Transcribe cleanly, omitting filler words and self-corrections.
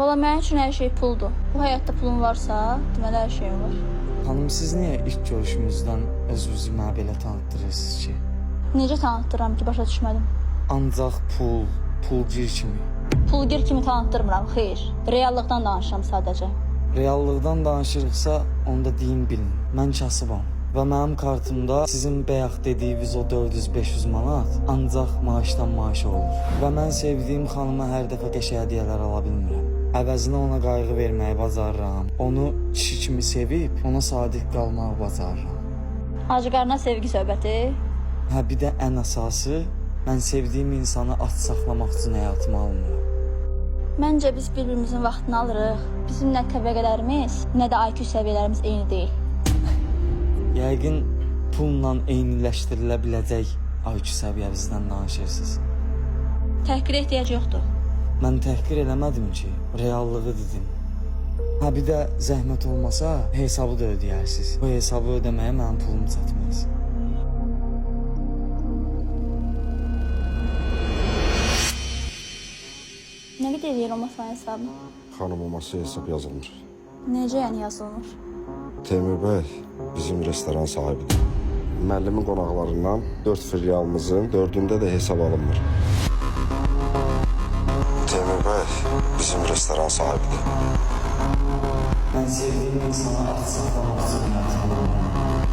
Valla mənim üçün hər şey puldur. Bu həyatda pulun varsa, deməli hər şeyin var. Xanım, siz niyə ilk görüşümüzdən özünüzü mənə belə tanıtdırırsınız ki? Necə tanıtdıram ki, başa düşmədim. Ancaq pulgir kimi. Pulgir kimi tanıtdırmıram, xeyr. Reallıqdan danışıram sadəcə. Reallıqdan danışırıqsa, onda deyin bilin. Mən kasıbam. Və mənim kartımda sizin bayaq dediyiniz o 400-500 manat ancaq maaşdan maaş olur. Və mən sevdiyim xanıma hər dəfə qəşəng hədiyyələr ala bilmirəm. Əvəzinə ona qayğı verməyi bacarıram. Onu kişi kimi sevib, ona sadiq qalmağı bacarıram. Acıqarına sevgi söhbəti. Hə, bir də ən əsası, mən sevdiyim insanı aç saxlamaq üçün həyatıma almıram. Məncə biz bir-birimizin vaxtını alırıq. Bizim nə təbəqələrimiz, nə də IQ səviyyələrimiz eyni deyil. Yəqin pulla eyniləşdirilə biləcək IQ səviyyəmizdən danışırsınız. Təhqirə ehtiyac yoxdur. Mən təhqir eləmədim ki, reallığı dedim. Hə, bir də zəhmət olmasa hesabı da ödəyərsiniz. Bu hesabı ödəməyə mənim pulum çatmaz. Nə qədər eləyir o masanın hesabını? Xanım, o masaya hesab yazılmır. Necə yəni yazılmır? Teymur bəy bizim restoran sahibidir. Müəllimin qonaqlarından 4 filialımızın 4-ündə də hesab alınmır. Teymur bəy bizim restoran sahibidir. Mən sevdiyim insana aç saxlamaq üçün həyatıma almıram.